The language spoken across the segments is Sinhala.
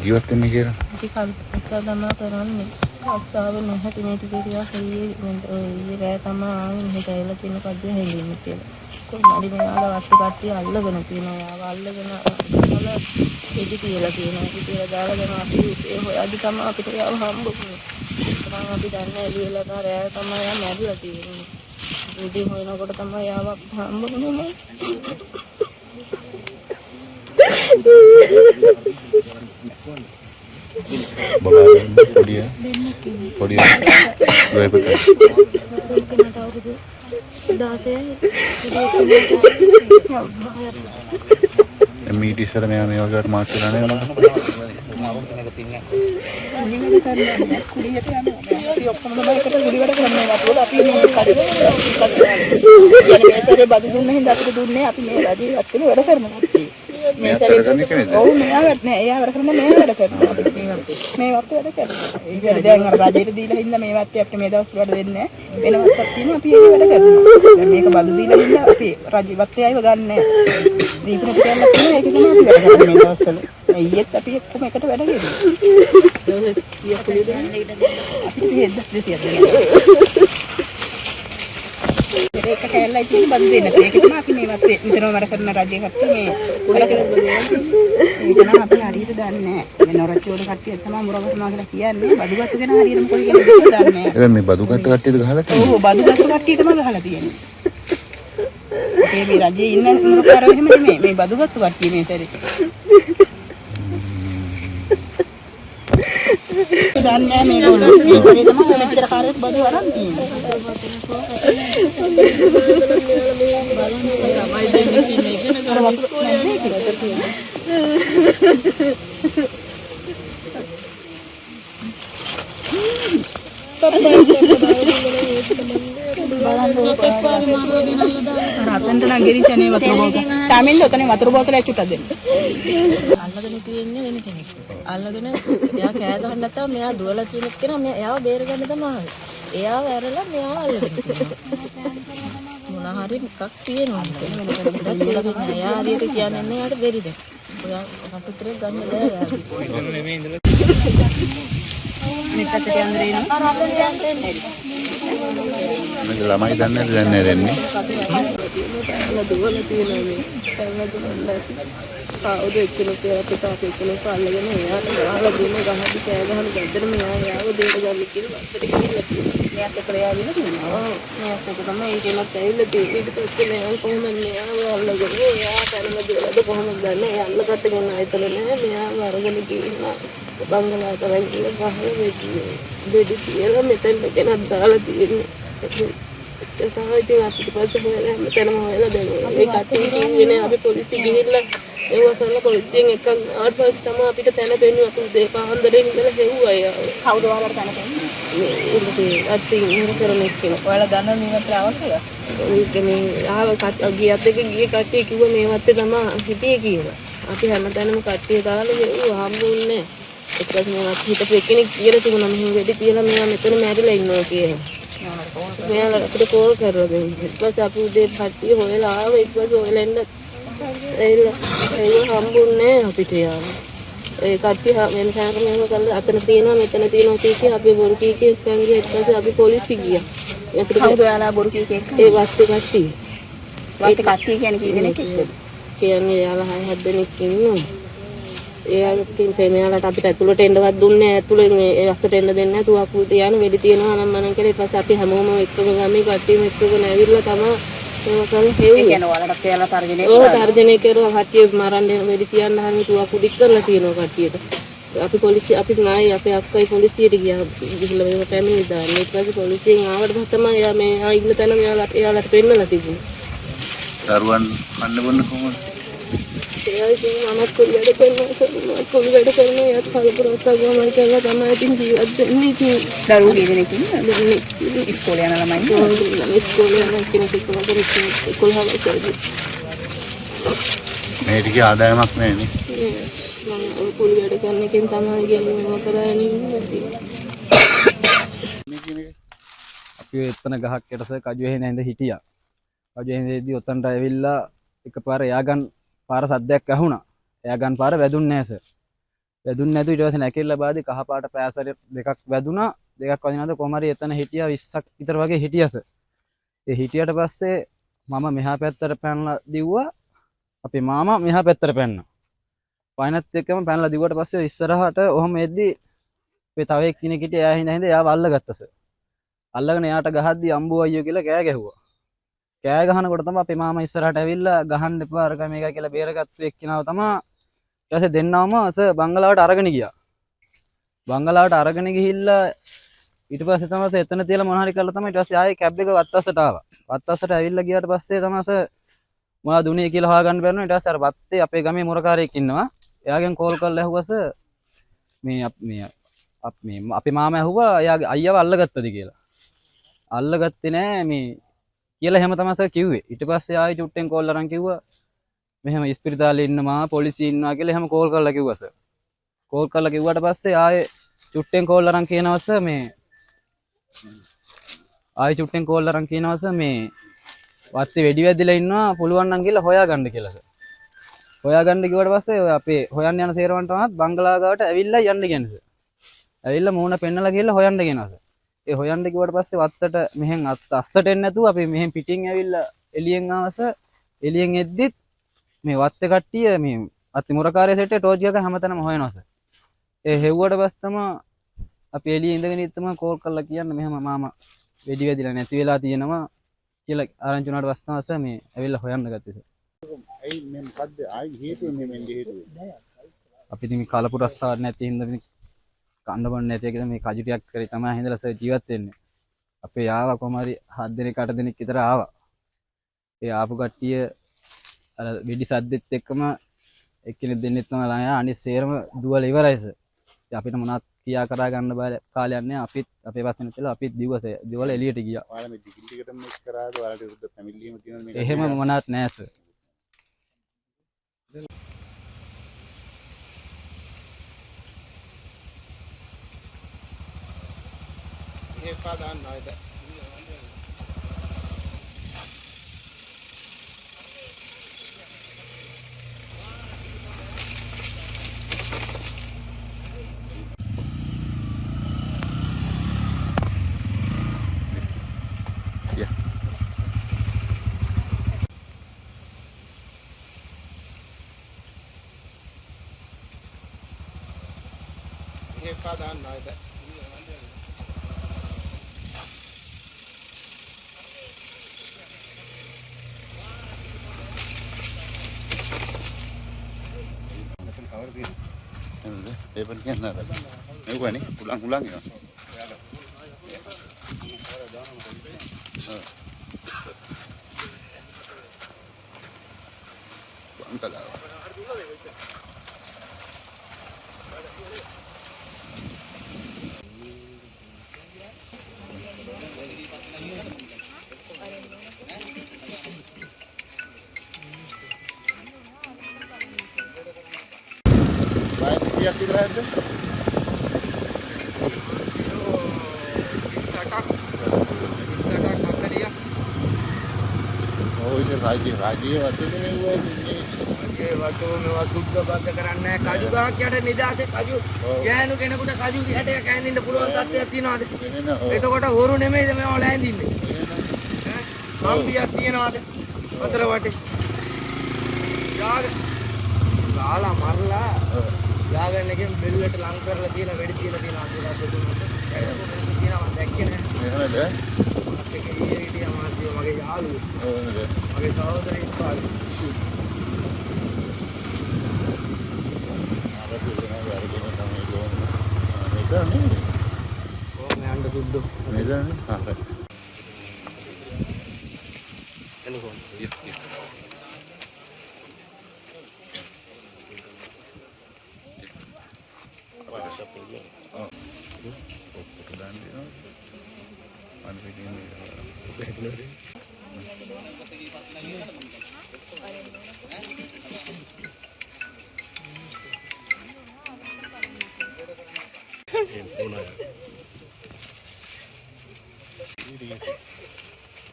ජීවත් වෙන්නේ කියලා. ඉතින් කල්පසා තමයි කරන්නේ. අස්සාව නැහැටි මේ ටික ටිකක් ඊයේ රෑ තමයි ආවේ මෙහෙට ඇවිල්ලා තියෙන කද්දිය හැංගෙන්නේ කියලා. කොහොමද මෙයාලා වත්ති කට්ටිය අල්ලගෙන තියෙනවා. යාව අල්ලගෙන වල එදි කියලා තියෙනවා. ඉතින් කියලා දාලා දැන් අපි ඒ හොයද්දි තමයි අපිට යාව හම්බ වුනේ. තමයි අපි දන්නේ එළියලා තමයි රෑ තමයි යා මැරිලා තියෙන්නේ. ඉතින් හොයනකොට තමයි යාව හම්බ වුනේ. පොඩිය මීට ඉස්සර මෙයා මේ වගේට මාක් කරලා නේද කුඩියට යනවා. අපි ඔක්කොම එකට කුඩි වැඩ කරනවා. අපි මේ කඩේ මේසරේ බදු දුන්න හින්දා අපිට දුන්නේ අපි මේ රජේ අත්කේ වැඩ කරනවා. මේසරේ ඔව් මෙයා වැඩ නෑ. එයා වැඩ කරනවා මෙයා වැඩ කරනවා. මේ වත් වැඩ කරනවා. ඒක දැන් අර රජේට දීලා හින්දා මේ වත්තේ අපිට මේ දවස් වැඩ දෙන්නේ නෑ. වෙන වත්තක් තියෙනවා අපි ඒක වැඩ කරනවා. දැන් මේක බදු දීලා හින්දා අපි රජේ වත්තේ ආයිව ගන්න නෑ. දීපුන ටිකක් තියෙනවා ඒක තමයි අපි වැඩ කරන්නේ මේ දවස්වල. ඊයේත් අපි එක්කම එකට වැඩ කෙරුවා. ඒක කැලලා ඉතින් බදු දෙන්න. ඒක තමයි අපි මේ වත්තේ විතරම වැඩ කරන රජේ කට්ටිය මේ වැඩ කරන්නේ. ඒක නම් අපි හරියට දන්නේ නැහැ. මේ නොරච්චෝඩ කට්ටිය තමයි මුරගසනවා කියලා කියන්නේ. බදු ගස්ස ගැන හරියටම කොයි කෙනෙක්ද දන්නේ නැහැ. එහෙනම් මේ බදු ගත්ත කට්ටියද ගහලා තියෙන්නේ? ඔව් බදු ගස්ස කට්ටිය තමයි ගහලා තියෙන්නේ. ඒ මේ රජේ ඉන්න මුරකාරයෝ එහෙම නෙමෙයි. මේ බදු ගස්ස කට්ටිය මේ සැරේ. දන්නේ මේගොල්ලෝ මේ කරේ තමයි මෙච්චර කාර්යයක් බදු අරන් තියෙන්නේ. රතන්ට නම් ගෙරිච්චනේ වතුර බෝතල. ශාමින්ද ඔතනේ වතුර බෝතලයක් චුට්ටක් දෙන්න. අල්ලගෙන තියෙන්නේ වෙන කෙනෙක්. අල්ලගෙන එයා කෑ ගහන්න නැත්තම් මෙයා දුවලා තියෙන කෙනා එයාව බේරගන්න තමයි. එයාව ඇරලා මෙයාව අල්ලගෙන තියෙනවා. මොන හරි එකක් තියෙනවා. එයා හරියට කියන්නේ නැහැ යාට බැරිද? ඔයා කටුතරේ ගන්න බෑ යාට. අනිත් පැත්තට යන්න දෙනවා. මේ ළමයි දන්නේ නැහැ දෙන්නේ. දුවලා තියෙනවා මේ. කවුද එක්කෙනෙක් අපිට අපේ කෙනෙක් අල්ලගෙන එයාට ගහලා දුන්න ගහදි කෑ ගහන ගැද්දට මෙයා යාව දෙයට ගන්න කියලා වත්තට ගිහිල්ලා තියෙනවා. මෙයාත් එක්ක යාවිලා තියෙනවා. ඔව් මෙයාත් එක්ක තමයි ඒ කෙනෙක් ඇවිල්ලා තියෙන්නේ. ඊට පස්සේ මෙයා කොහොමද මෙයාව අල්ලගෙන එයා කරන දේවල්ද කොහොමද දන්නේ? එයා අල්ලකට ගෙන ආයතන නෑ. මෙයාව අරගෙන තියෙනවා. බංගලාවට වැංගිලා ගහලා වෙඩි තියලා මෙතෙන්ට ගෙනත් දාලා තියෙනවා. ඒක තමයි ඉතින් අපිට පස්සේ හොයලා මෙතනම හොයලා දෙනවා. ඒ කට්ටිය කියන්නේ අපි පොලිසිය ගිහිල්ලා ඒව කරලා පොලිසියෙන් එකක් ආවට පස්සේ තමයි අපිට තැන දෙන්නේ. අපි දෙපාන්දරේ ඉඳලා හෙව්වා යා. කවුද ඔයාලට තැන දෙන්නේ? මේ අතින් ඉන්න කරන එක්කෙනා. ඔයාලා දන්නවද මේ වත්තේ ආවා කියලා? ඒක මේ ආව ගියත් එක ගියේ කට්ටිය කිව්වා මේ වත්තේ තමයි හිටියේ කියලා. අපි හැමතැනම කට්ටිය දාලා හෙව්වා හම්බුන්නේ නැහැ. ඊට පස්සේ මම හිතපු එක්කෙනෙක් කියලා තිබුණා මෙහෙම වෙඩි තියලා මෙයා මෙතන මැරිලා ඉන්නවා කියලා. මෙයාලා අපිට කෝල් කරලා දෙන්න. ඊට පස්සේ අපි උදේ කට්ටිය හොයලා ආවා. ඊට පස්සේ හොයලා ඒක හම්බුන්නේ අපිට යාම. ඒ කට්ටිය වෙන සාකම එහෙම කරලා අතන තියෙනවා මෙතන තියෙනවා කීකේ අපි බොරු කීකේ එක්කන් ගියා. ඊට පස්සේ අපි පොලිසිය ගියා. අපිට කවුද ඔයාලා බොරු කීකේ එක්ක? ඒ වස්තු කට්ටිය. වස්තු කට්ටිය කියන්නේ කී දෙනෙක් එක්කද? කියන්නේ යාලා 6-7 දෙනෙක් ඉන්නවා. එයාලකින් මෙයාලට අපිට ඇතුළට එන්නවත් දුන්නේ නැහැ. ඇතුළේ මේ අස්සට එන්න දෙන්නේ නැහැ. තුවක්කු තියාන වෙඩි තියනවා නම් මනම් කියලා. ඊට පස්සේ අපි හැමෝම එක්කගෙන ගමේ කට්ටියම එක්කගෙන ඇවිල්ලා තමයි ඒක කරලා හෙව්වා. ඒ කියන්නේ ඔයාලට කියලා තර්ජනය කරා. ඔව් තර්ජනය කරලා කට්ටිය මරන්න වෙඩි තියන්න හරි තුවක්කු දික් කරලා තියෙනවා කට්ටියට. අපි පොලිසිය අපි නායි අපේ අක්කයි පොලිසියට ගියා. ගිහලා මේව පැමිණි දාන්න. ඊට පස්සේ පොලිසියෙන් ආවට තමයි යා මේ ඉන්න තැන එයාලට පෙන්නලා තිබුණේ. දරුවන් කන්න බොන්න කොහොමද? ඒ ඉතින් මමත් කුළු වැඩ කරනවා යත් කලපුරක් ගමන් කරලා තමයි ඉතින් ජීවත් වෙන්නේ. ඉතින් දරුවෝ කීදෙනෙක් ඉන්නවද? ඉස්කෝලේ යන ළමයි. ඉස්කෝලේ යන කෙනෙක් ඉස්සරහ 11 වසරේ. මේ ටික ආදායමක් නැහැ නේ. මම කුළු වැඩ කරන එකෙන් තමයි ගියන්නේ මම කරන්නේ ඉන්නේ. අපි එතන ගහක් යටස කජුවේ නැඳ හිටියා. කජුවේ නැඳදී ඔතනට ඇවිල්ලා එකපාර යාගන් පාර සද්දයක් ඇහුණා. යාගන් පාර වැදුන්නේ නැහැ සර්. වැදුන්නේ නැතු ඊට පස්සේ නැකෙල්ල බාදී කහ පාට පෑසරේ දෙකක් වැදුනා. දෙකක් වදිනාද කොහමරි එතන හිටියා 20ක් විතර වගේ හිටියස. ඒ හිටියට පස්සේ මම මෙහා පැත්තට පැනලා දිව්වා. අපේ මාමා මෙහා පැත්තට පැන්නා. පයින්ත් එක්කම පැනලා දිව්වට පස්සේ ඉස්සරහට ඔහම එද්දි අපේ තව එක්කෙනෙක් හිටියා. එයා හින්දා එයාව අල්ලගත්තස. අල්ලගෙන එයාට ගහද්දි අම්බෝ අයියෝ කියලා කෑ ගැහුවා. කෑ ගහනකොට තමයි අපේ මාමා ඉස්සරහට ඇවිල්ලා ගහන්න එපා අරක මේක කියලා බේරගත්තු එක්කිනාව තමයි. ඊට පස්සේ දෙන්නවම බංගලාවට අරගෙන ගියා. බංගලාවට අරගෙන ගිහිල්ලා ඊට පස්සේ තමයි එතන තියලා මොන හරි කරලා තමයි ඊට පස්සේ ආයේ කැබ් එක වත්තස්සට ආවා. වත්තස්සට ඇවිල්ලා ගියාට පස්සේ තමයි මොනවද උනේ කියලා හොයාගන්න බැරුණා. ඊට පස්සේ අර වත්තේ අපේ ගමේ මොරකාරයෙක් ඉන්නවා. එයාගෙන් කෝල් කරලා ඇහුවස මේ අපේ මාමා ඇහුවා එයාගේ අයියව අල්ලගත්තද කියලා. අල්ලගත්තේ නෑ මේ කියලා එහෙම තමයි කිව්වේ. ඊට පස්සේ ආයෙ චුට්ටෙන් කෝල් අරන් කිව්වා මෙහෙම ඉස්පිරිතාලේ ඉන්නවා පොලිසිය ඉන්නවා කියලා එහෙම කෝල් කරලා කිව්වස. කෝල් කරලා කිව්වට පස්සේ ආයෙ චුට්ටෙන් කෝල් අරන් කියනවස මේ වත්තේ වෙඩි වැදිලා ඉන්නවා පුළුවන් නම් කියලා හොයාගන්න කියලාස. හොයාගන්න කිව්වට පස්සේ ඔය අපේ හොයන්න යන සේරවන්ටවත් බංගලා ගාවට ඇවිල්ලා යන්න කියනස. ඇවිල්ලා මූණ පෙන්නලා කියලා හොයන්න කියනස. ඒ හොයන්න කිව්වට පස්සේ වත්තට මෙහෙන් අස්සට එන්නේ නැතුව අපි මෙහෙන් පිටින් ඇවිල්ලා එළියෙන් ආවස. එළියෙන් එද්දිත් මේ වත්තේ කට්ටිය මේ අති මුරකාරය සෙට්ටේ ටෝච් ගහක හැමතැනම හොයනවස. ඒ හෙව්වට පස්සේ තමයි අපි එළියේ ඉඳගෙන ඉත්තම කෝල් කරලා කියන්න මෙහෙම මාමා වෙඩි වැදිලා නැති වෙලා තියෙනවා කියලා ආරංචි වුණාට පස්සේ තමයි මේ ඇවිල්ලා හොයන්න ගත්තේ. ඇයි මේ මොකද්ද ආයි හේතුව මේ මෙන්නේ හේතුව? අපි ඉතින් මේ කලපුරස්සාවක් නැති හින්දා මේ කන්න බොන්න නැති එකද මේ කජු ටිකක් කරේ තමයි හින්දලා සර් ජීවත් වෙන්නේ. අපේ ආවා කොහම හරි 7 දිනක් 8 දිනක් විතර ආවා. ඒ ආපු කට්ටිය අර වෙඩි සද්දෙත් එක්කම එක්කෙනෙක් දෙන්නෙක් තමයි ළඟ අනිත් සේරම දුවලා ඉවරයි සර්. ඉතින් අපිට මොනවත් කියා කරා ගන්න බෑ කාලයක් නෑ. අපිත් අපේ පස්සෙන් ඉතලා අපිත් දිවල එළියට ගියා. ඔයාලා මේ ඩිග්‍රී එකටම මිස් කරාද? ඔයාලට විරුද්ධ ෆැමිලි එකම තියෙනවද මේක? එහෙම මොනවත් නෑ සර්. ඒකා දාන්න ආයත. ඒකා දාන්න ආයත. Hebat kan ada. Ini bukan nih, ulang-ulang ya. Bangkal lah. Baik, siap digerak tu. Oh, ini Raji waktu ni වතු මේවා සුද්ධ බද්ද කරන්නේ නැහැ. කජු ගහක් යට නිදාසේ කජු ගෑනු කෙනෙකුට කජු 60ක් කෑඳින්න පුළුවන් තත්ත්වයක් තියනවාද? එතකොට හොරු නෙමෙයිද මේවා ලෑඳින්නේ? ඈ කම්පියක් තියනවාද? අතර වටේ. ගාලා මරලා යාගන්න එකෙන් බෙල්ලට ලං කරලා තියලා වෙඩි තියලා තියනවා කියලා දෙතුනට. ඒක මොකද කියනවා මම දැක්කේ නැහැ. එහෙමද? මත් එක ඊයේ හිටියා මාත්‍යෝ මගේ යාළුවෝ. ඔව්ද? මගේ සහෝදරයෙක් පාළුවෝ. Duduk. Medan ni. Ha. Telepon. Ya. Apa siapa dia? Oh. Dan dia. Mana begini.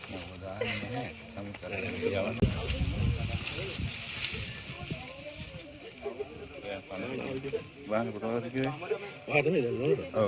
Mudah-mudahan වාහනේ පුරවද කිව්වේ? වාහනේ නේද?